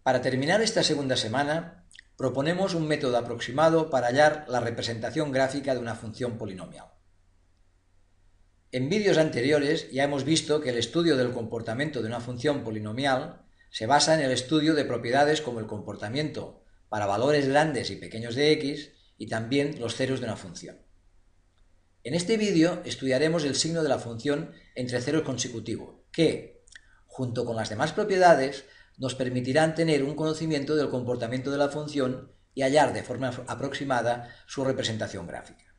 Para terminar esta segunda semana, proponemos un método aproximado para hallar la representación gráfica de una función polinomial. En vídeos anteriores ya hemos visto que el estudio del comportamiento de una función polinomial se basa en el estudio de propiedades como el comportamiento para valores grandes y pequeños de x y también los ceros de una función. En este vídeo estudiaremos el signo de la función entre ceros consecutivo, que, junto con las demás propiedades, nos permitirán tener un conocimiento del comportamiento de la función y hallar de forma aproximada su representación gráfica.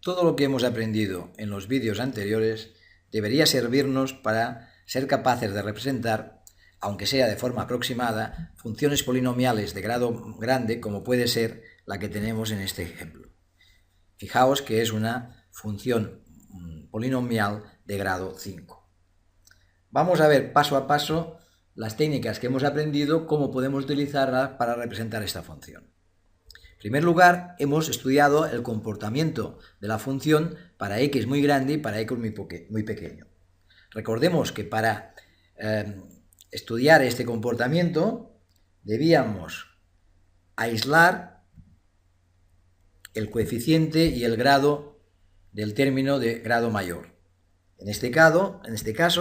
Todo lo que hemos aprendido en los vídeos anteriores debería servirnos para ser capaces de representar, aunque sea de forma aproximada, funciones polinomiales de grado grande como puede ser la que tenemos en este ejemplo. Fijaos que es una función polinomial de grado 5. Vamos a ver paso a paso las técnicas que hemos aprendido, cómo podemos utilizarlas para representar esta función. En primer lugar, hemos estudiado el comportamiento de la función para x muy grande y para x muy pequeño. Recordemos que para estudiar este comportamiento debíamos aislar el coeficiente y el grado del término de grado mayor. En este caso,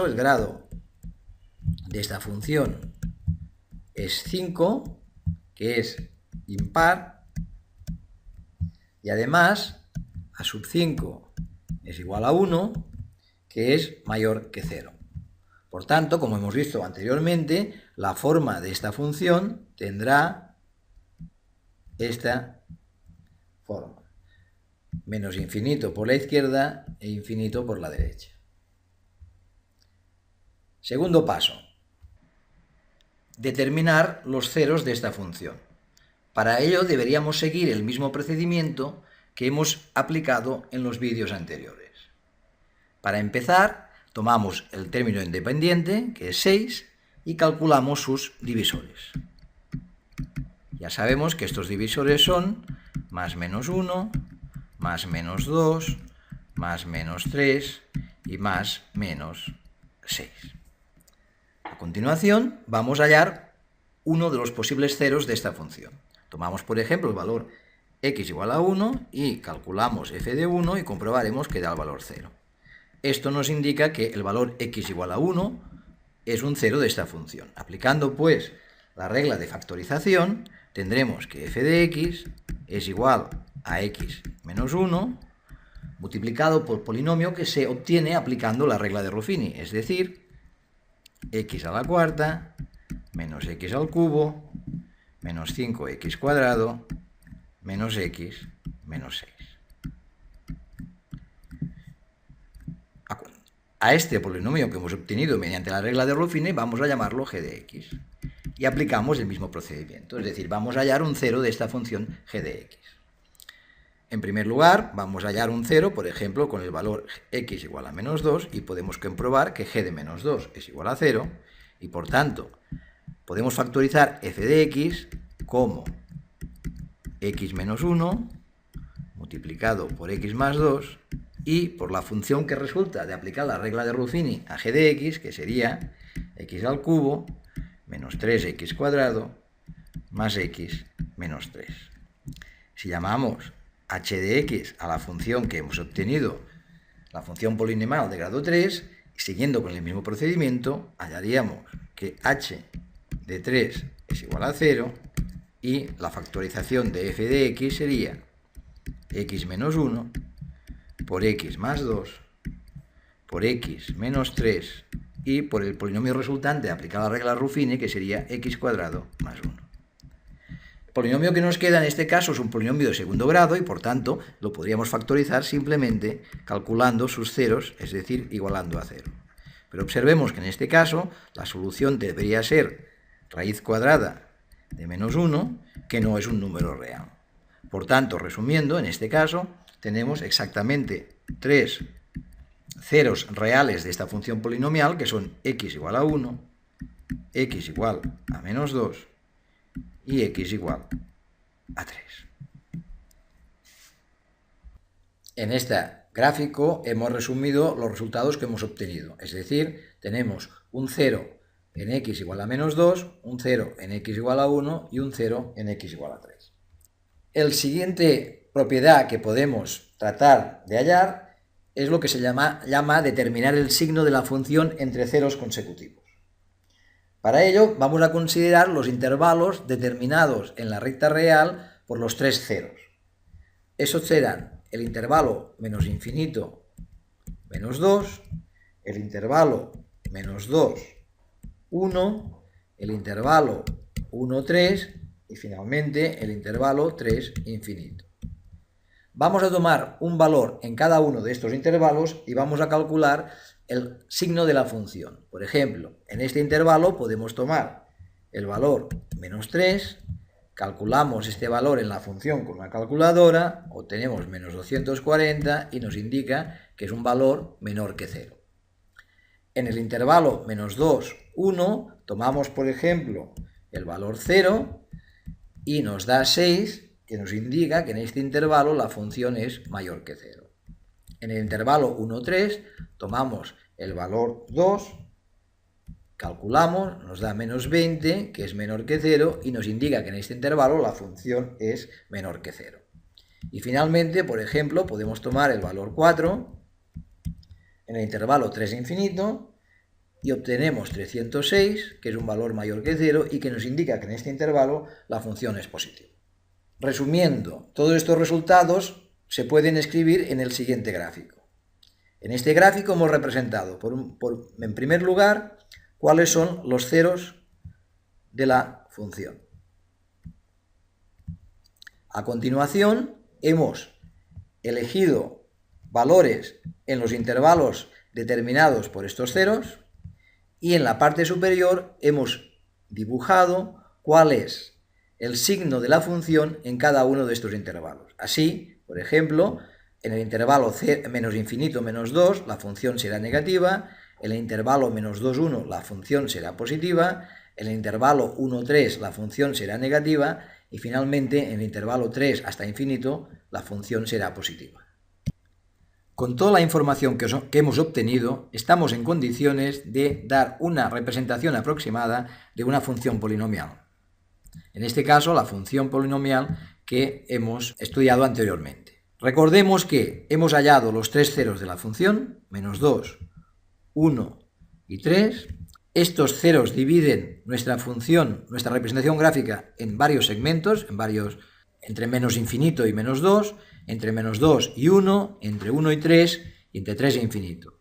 el grado de esta función es 5, que es impar, y además a sub 5 es igual a 1, que es mayor que 0. Por tanto, como hemos visto anteriormente, la forma de esta función tendrá esta forma: menos infinito por la izquierda e infinito por la derecha. Segundo paso: determinar los ceros de esta función. Para ello deberíamos seguir el mismo procedimiento que hemos aplicado en los vídeos anteriores. Para empezar, tomamos el término independiente, que es 6, y calculamos sus divisores. Ya sabemos que estos divisores son más menos 1, más menos 2, más menos 3 y más menos 6. A continuación, vamos a hallar uno de los posibles ceros de esta función. Tomamos, por ejemplo, el valor x igual a 1 y calculamos f de 1 y comprobaremos que da el valor 0. Esto nos indica que el valor x igual a 1 es un cero de esta función. Aplicando, pues, la regla de factorización, tendremos que f de x es igual a x menos 1 multiplicado por el polinomio que se obtiene aplicando la regla de Ruffini, es decir, x a la cuarta menos x al cubo menos 5x cuadrado menos x menos 6. A este polinomio que hemos obtenido mediante la regla de Ruffini vamos a llamarlo g de x. Y aplicamos el mismo procedimiento, es decir, vamos a hallar un cero de esta función g de x. En primer lugar, vamos a hallar un cero, por ejemplo, con el valor x igual a menos 2, y podemos comprobar que g de menos 2 es igual a 0, y por tanto, podemos factorizar f de x como x menos 1 multiplicado por x más 2 y por la función que resulta de aplicar la regla de Ruffini a g de x, que sería x al cubo menos 3x cuadrado más x menos 3. Si llamamos h de x a la función que hemos obtenido, la función polinomial de grado 3, y siguiendo con el mismo procedimiento, hallaríamos que h de 3 es igual a 0 y la factorización de f de x sería x menos 1 por x más 2 por x menos 3 y por el polinomio resultante de aplicar la regla Ruffini, que sería x cuadrado más 1. El polinomio que nos queda en este caso es un polinomio de segundo grado y por tanto lo podríamos factorizar simplemente calculando sus ceros, es decir, igualando a 0. Pero observemos que en este caso la solución debería ser raíz cuadrada de menos 1, que no es un número real. Por tanto, resumiendo, en este caso tenemos exactamente tres ceros reales de esta función polinomial, que son x igual a 1, x igual a menos 2 y x igual a 3. En este gráfico hemos resumido los resultados que hemos obtenido, es decir, tenemos un cero en x igual a menos 2, un 0 en x igual a 1 y un 0 en x igual a 3. El siguiente propiedad que podemos tratar de hallar es lo que se llama determinar el signo de la función entre ceros consecutivos. Para ello vamos a considerar los intervalos determinados en la recta real por los tres ceros. Esos serán el intervalo menos infinito menos 2, el intervalo menos 2, 1, el intervalo 1, 3 y finalmente el intervalo 3, infinito. Vamos a tomar un valor en cada uno de estos intervalos y vamos a calcular el signo de la función. Por ejemplo, en este intervalo podemos tomar el valor menos 3, calculamos este valor en la función con una calculadora, obtenemos menos 240 y nos indica que es un valor menor que 0. En el intervalo menos 2, 1, tomamos por ejemplo el valor 0 y nos da 6, que nos indica que en este intervalo la función es mayor que 0. En el intervalo 1, 3, tomamos el valor 2, calculamos, nos da menos 20, que es menor que 0, y nos indica que en este intervalo la función es menor que 0. Y finalmente, por ejemplo, podemos tomar el valor 4 en el intervalo 3 infinito y obtenemos 306, que es un valor mayor que 0 y que nos indica que en este intervalo la función es positiva. Resumiendo, todos estos resultados se pueden escribir en el siguiente gráfico. En este gráfico hemos representado, en primer lugar, cuáles son los ceros de la función. A continuación, hemos elegido valores en los intervalos determinados por estos ceros y en la parte superior hemos dibujado cuál es el signo de la función en cada uno de estos intervalos. Así, por ejemplo, en el intervalo menos infinito menos 2 la función será negativa, en el intervalo menos 2, 1 la función será positiva, en el intervalo 1, 3 la función será negativa y finalmente en el intervalo 3 hasta infinito la función será positiva. Con toda la información que hemos obtenido, estamos en condiciones de dar una representación aproximada de una función polinomial. En este caso, la función polinomial que hemos estudiado anteriormente. Recordemos que hemos hallado los tres ceros de la función, menos 2, 1 y 3. Estos ceros dividen nuestra función, nuestra representación gráfica en varios segmentos, entre menos infinito y menos 2, entre menos 2 y 1, entre 1 y 3 y entre 3 e infinito.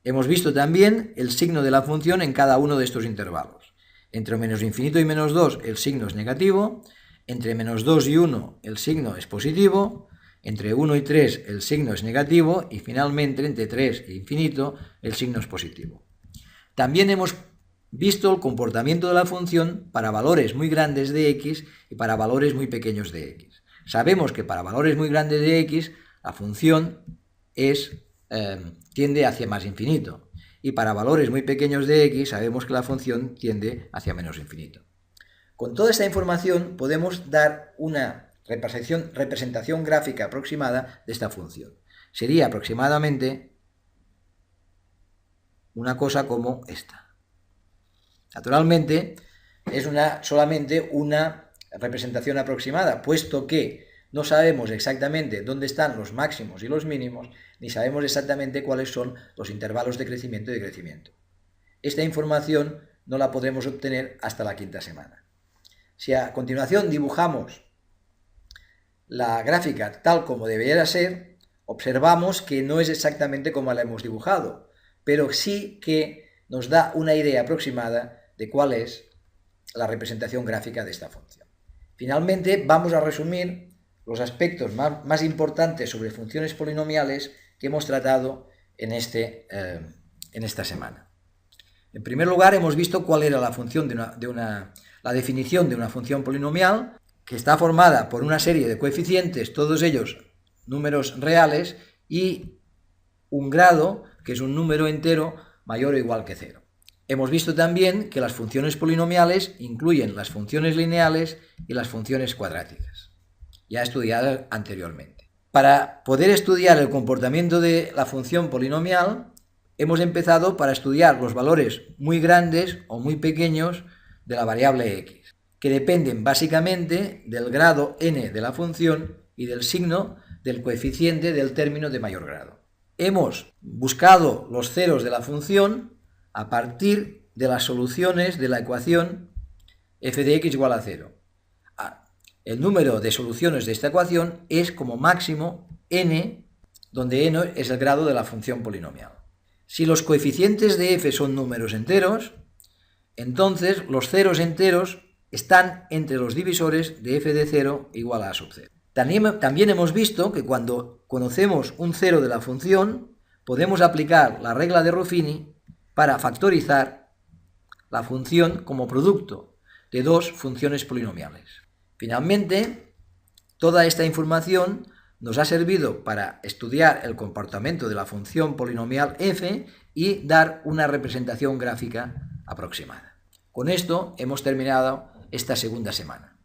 Hemos visto también el signo de la función en cada uno de estos intervalos. Entre menos infinito y menos 2 el signo es negativo, entre menos 2 y 1 el signo es positivo, entre 1 y 3 el signo es negativo y finalmente entre 3 e infinito el signo es positivo. También hemos visto el comportamiento de la función para valores muy grandes de x y para valores muy pequeños de x. Sabemos que para valores muy grandes de x la función tiende hacia más infinito. Y para valores muy pequeños de x sabemos que la función tiende hacia menos infinito. Con toda esta información podemos dar una representación gráfica aproximada de esta función. Sería aproximadamente una cosa como esta. Naturalmente, es solamente una representación aproximada, puesto que no sabemos exactamente dónde están los máximos y los mínimos, ni sabemos exactamente cuáles son los intervalos de crecimiento y decrecimiento. Esta información no la podremos obtener hasta la quinta semana. Si a continuación dibujamos la gráfica tal como debería ser, observamos que no es exactamente como la hemos dibujado, pero sí que nos da una idea aproximada de cuál es la representación gráfica de esta función. Finalmente, vamos a resumir los aspectos más importantes sobre funciones polinomiales que hemos tratado en esta semana. En primer lugar, hemos visto cuál era la función la definición de una función polinomial, que está formada por una serie de coeficientes, todos ellos números reales, y un grado, que es un número entero mayor o igual que 0. Hemos visto también que las funciones polinomiales incluyen las funciones lineales y las funciones cuadráticas, ya estudiadas anteriormente. Para poder estudiar el comportamiento de la función polinomial, hemos empezado para estudiar los valores muy grandes o muy pequeños de la variable x, que dependen básicamente del grado n de la función y del signo del coeficiente del término de mayor grado. Hemos buscado los ceros de la función a partir de las soluciones de la ecuación f de x igual a 0. El número de soluciones de esta ecuación es como máximo n, donde n es el grado de la función polinomial. Si los coeficientes de f son números enteros, entonces los ceros enteros están entre los divisores de f de 0 igual a sub 0. También hemos visto que cuando conocemos un cero de la función, podemos aplicar la regla de Ruffini para factorizar la función como producto de dos funciones polinomiales. Finalmente, toda esta información nos ha servido para estudiar el comportamiento de la función polinomial f y dar una representación gráfica aproximada. Con esto hemos terminado esta segunda semana.